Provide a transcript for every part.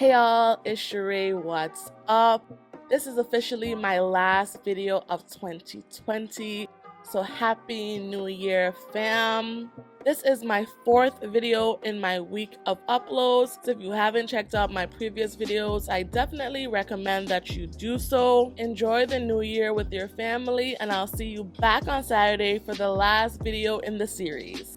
Hey y'all, it's SheRea, what's up? This is officially my last video of 2020, so happy new year fam. This is my 4th video in my week of uploads, so if you haven't checked out my previous videos, I definitely recommend that you do so. Enjoy the new year with your family, and I'll see you back on Saturday for the last video in the series.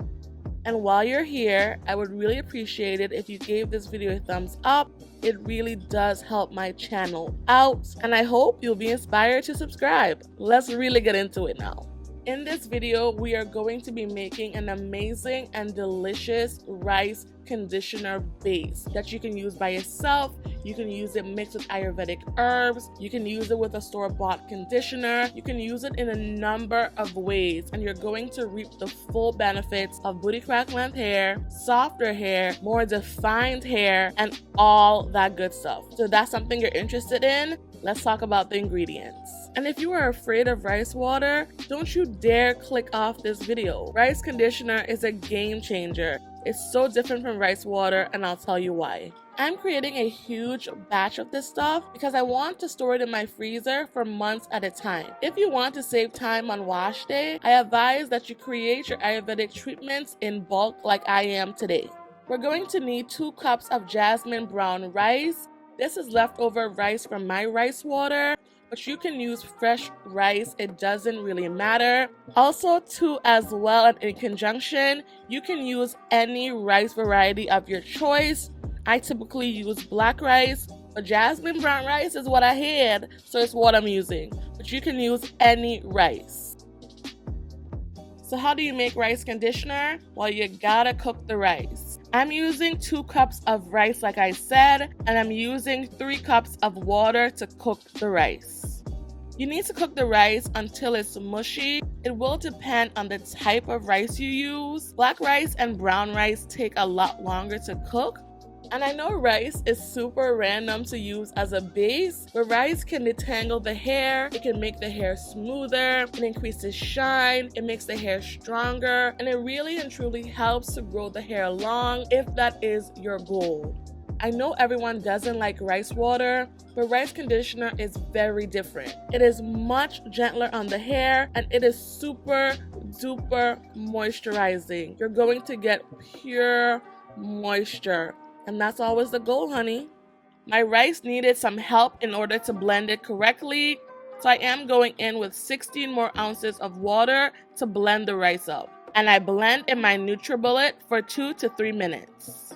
And while you're here, I would really appreciate it if you gave this video a thumbs up. It really does help my channel out, and I hope you'll be inspired to subscribe. Let's really get into it now. In this video, we are going to be making an amazing and delicious rice conditioner base that you can use by yourself. You can use it mixed with Ayurvedic herbs. You can use it with a store-bought conditioner. You can use it in a number of ways, and you're going to reap the full benefits of booty crack length hair, softer hair, more defined hair, and all that good stuff. So if that's something you're interested in, let's talk about the ingredients. And if you are afraid of rice water, don't you dare click off this video. Rice conditioner is a game changer. It's so different from rice water, and I'll tell you why. I'm creating a huge batch of this stuff because I want to store it in my freezer for months at a time. If you want to save time on wash day, I advise that you create your Ayurvedic treatments in bulk like I am today. We're going to need 2 cups of jasmine brown rice. This is leftover rice from my rice water, but you can use fresh rice, it doesn't really matter. Also too, as well, and in conjunction, you can use any rice variety of your choice. I typically use black rice, but jasmine brown rice is what I had, so it's what I'm using. But you can use any rice. So how do you make rice conditioner? Well, you gotta cook the rice. I'm using 2 cups of rice like I said, and I'm using 3 cups of water to cook the rice. You need to cook the rice until it's mushy. It will depend on the type of rice you use. Black rice and brown rice take a lot longer to cook. And I know rice is super random to use as a base, but rice can detangle the hair, it can make the hair smoother, it increases shine, it makes the hair stronger, and it really and truly helps to grow the hair long if that is your goal. I know everyone doesn't like rice water, but rice conditioner is very different. It is much gentler on the hair, and it is super duper moisturizing. You're going to get pure moisture. And that's always the goal, honey. My rice needed some help in order to blend it correctly, so I am going in with 16 more ounces of water to blend the rice up. And I blend in my NutriBullet for 2 to 3 minutes.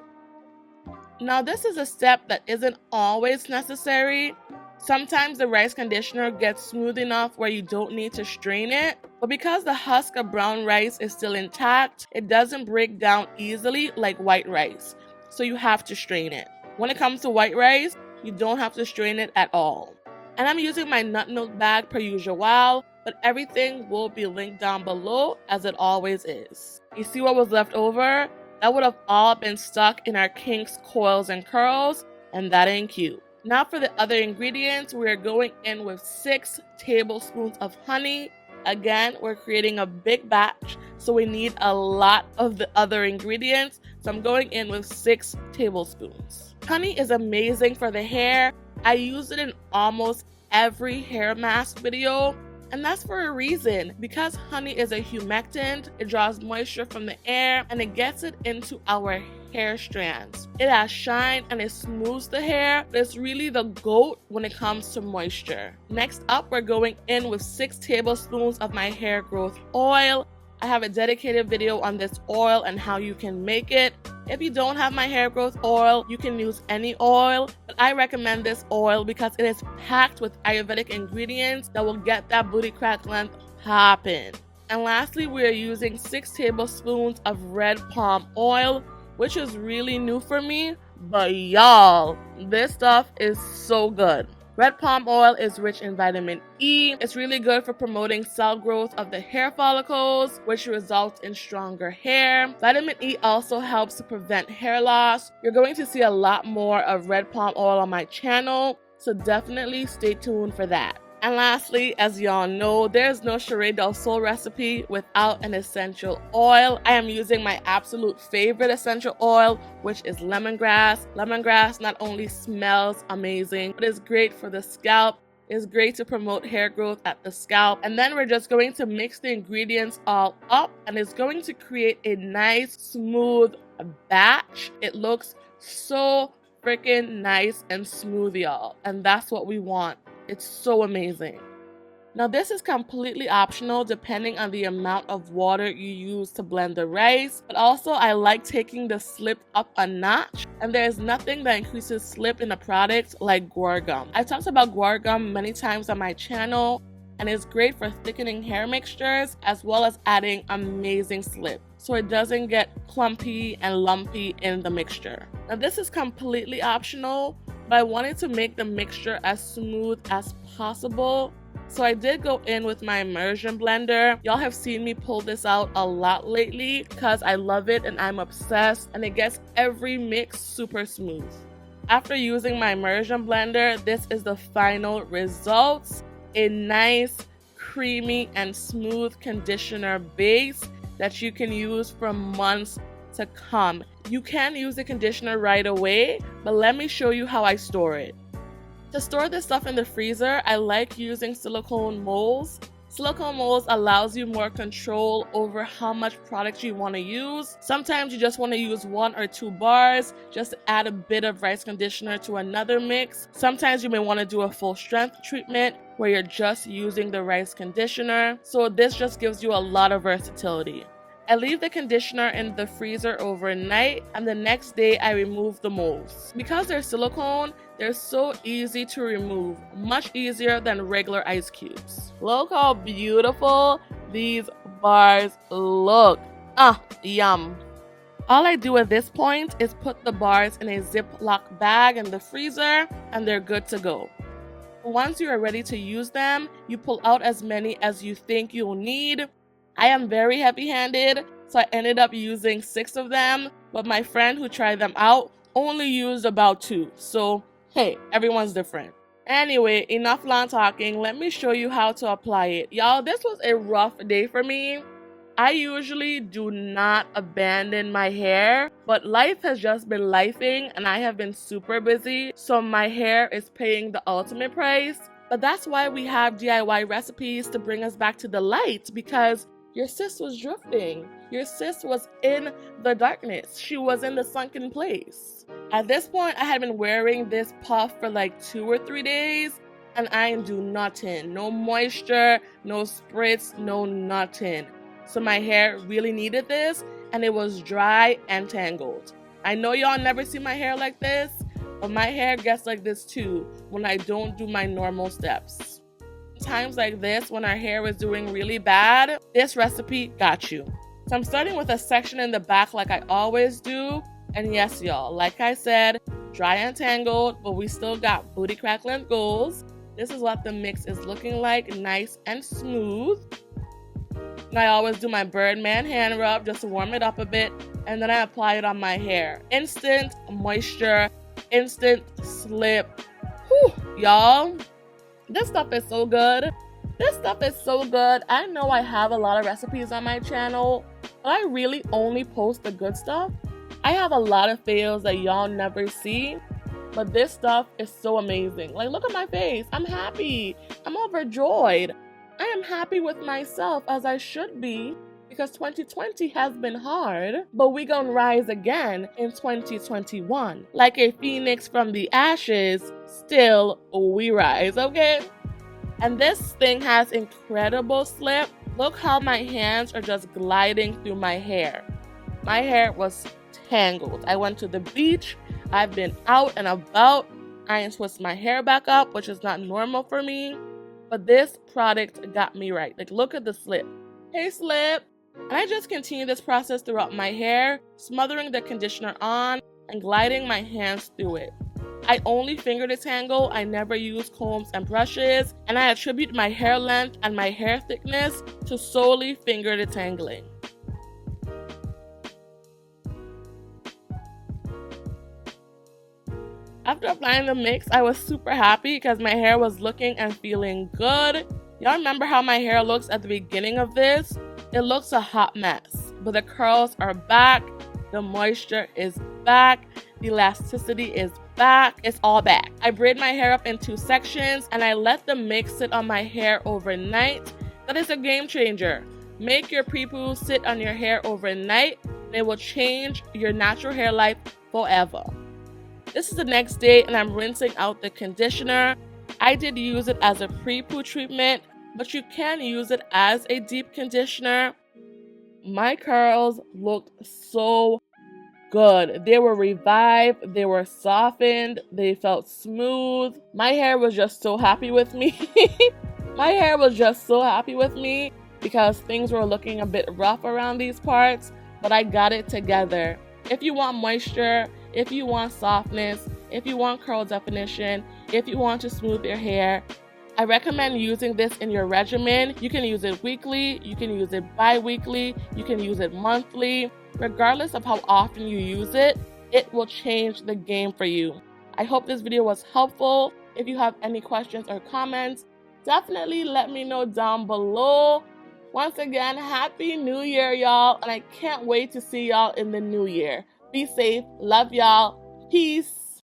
Now this is a step that isn't always necessary. Sometimes the rice conditioner gets smooth enough where you don't need to strain it, but because the husk of brown rice is still intact, it doesn't break down easily like white rice. So you have to strain it. When it comes to white rice, you don't have to strain it at all. And I'm using my nut milk bag per usual, but everything will be linked down below as it always is. You see what was left over? That would have all been stuck in our kinks, coils, and curls, and that ain't cute. Now for the other ingredients, we are going in with 6 tablespoons of honey. Again, we're creating a big batch, so we need a lot of the other ingredients. So I'm going in with 6 tablespoons. Honey is amazing for the hair. I use it in almost every hair mask video, and that's for a reason. Because honey is a humectant, it draws moisture from the air and it gets it into our hair strands. It has shine and it smooths the hair, but it's really the GOAT when it comes to moisture. Next up, we're going in with 6 tablespoons of my hair growth oil. I have a dedicated video on this oil and how you can make it. If you don't have my hair growth oil, you can use any oil, but I recommend this oil because it is packed with Ayurvedic ingredients that will get that booty crack length popping. And lastly, we are using 6 tablespoons of red palm oil, which is really new for me, but y'all, this stuff is so good. Red palm oil is rich in vitamin E. It's really good for promoting cell growth of the hair follicles, which results in stronger hair. Vitamin E also helps to prevent hair loss. You're going to see a lot more of red palm oil on my channel, so definitely stay tuned for that. And lastly, as y'all know, there's no SheRea DelSol recipe without an essential oil. I am using my absolute favorite essential oil, which is lemongrass. Lemongrass not only smells amazing, but is great for the scalp. It's great to promote hair growth at the scalp. And then we're just going to mix the ingredients all up, and it's going to create a nice, smooth batch. It looks so freaking nice and smooth, y'all. And that's what we want. It's so amazing. Now this is completely optional depending on the amount of water you use to blend the rice, but also I like taking the slip up a notch, and there is nothing that increases slip in a product like guar gum. I've talked about guar gum many times on my channel, and it's great for thickening hair mixtures as well as adding amazing slip, so it doesn't get clumpy and lumpy in the mixture. Now this is completely optional, but I wanted to make the mixture as smooth as possible. So I did go in with my immersion blender. Y'all have seen me pull this out a lot lately because I love it and I'm obsessed, and it gets every mix super smooth. After using my immersion blender, this is the final results. A nice, creamy, and smooth conditioner base that you can use for months to come. You can use the conditioner right away, but let me show you how I store it. To store this stuff in the freezer, I like using silicone molds. Silicone molds allows you more control over how much product you want to use. Sometimes you just want to use 1 or 2 bars just to add a bit of rice conditioner to another mix. Sometimes you may want to do a full strength treatment where you're just using the rice conditioner. So this just gives you a lot of versatility. I leave the conditioner in the freezer overnight, and the next day I remove the molds. Because they're silicone, they're so easy to remove, much easier than regular ice cubes. Look how beautiful these bars look. Yum. All I do at this point is put the bars in a Ziploc bag in the freezer, and they're good to go. Once you are ready to use them, you pull out as many as you think you'll need. I am very heavy-handed, so I ended up using 6 of them, but my friend who tried them out only used about 2. So, hey, everyone's different. Anyway, enough long talking. Let me show you how to apply it. Y'all, this was a rough day for me. I usually do not abandon my hair, but life has just been lifing and I have been super busy, so my hair is paying the ultimate price. But that's why we have DIY recipes to bring us back to the light, because your sis was drifting. Your sis was in the darkness. She was in the sunken place. At this point, I had been wearing this puff for like 2 or 3 days, and I ain't do nothing. No moisture, no spritz, no nothing. So my hair really needed this, and it was dry and tangled. I know y'all never see my hair like this, but my hair gets like this too when I don't do my normal steps. Times like this, when our hair is doing really bad, this recipe got you. So I'm starting with a section in the back like I always do. And yes, y'all, like I said, dry and tangled, but we still got booty crackling goals. This is what the mix is looking like, nice and smooth. And I always do my Birdman hand rub just to warm it up a bit, and then I apply it on my hair. Instant moisture, instant slip. Whew, y'all. This stuff is so good. This stuff is so good. I know I have a lot of recipes on my channel, but I really only post the good stuff. I have a lot of fails that y'all never see, but this stuff is so amazing. Like, look at my face. I'm happy. I'm overjoyed. I am happy with myself, as I should be, because 2020 has been hard, but we gonna rise again in 2021. Like a phoenix from the ashes, still we rise, okay? And this thing has incredible slip. Look how my hands are just gliding through my hair. My hair was tangled. I went to the beach. I've been out and about. I didn't twist my hair back up, which is not normal for me. But this product got me right. Like, look at the slip. Hey, slip. And I just continue this process throughout my hair, smothering the conditioner on and gliding my hands through it. I only finger detangle. I never use combs and brushes, and I attribute my hair length and my hair thickness to solely finger detangling. After applying the mix, I was super happy because my hair was looking and feeling good. Y'all remember how my hair looks at the beginning of this? It looks a hot mess, but the curls are back, the moisture is back, the elasticity is back, it's all back. I braid my hair up in 2 sections and I let the mix sit on my hair overnight. That is a game changer. Make your pre-poo sit on your hair overnight and it will change your natural hair life forever. This is the next day and I'm rinsing out the conditioner. I did use it as a pre-poo treatment, but you can use it as a deep conditioner. My curls looked so good. They were revived, they were softened, they felt smooth. My hair was just so happy with me. My hair was just so happy with me because things were looking a bit rough around these parts, but I got it together. If you want moisture, if you want softness, if you want curl definition, if you want to smooth your hair, I recommend using this in your regimen. You can use it weekly, you can use it bi-weekly, you can use it monthly. Regardless of how often you use it, it will change the game for you. I hope this video was helpful. If you have any questions or comments, definitely let me know down below. Once again, Happy New Year, y'all, and I can't wait to see y'all in the new year. Be safe. Love y'all. Peace.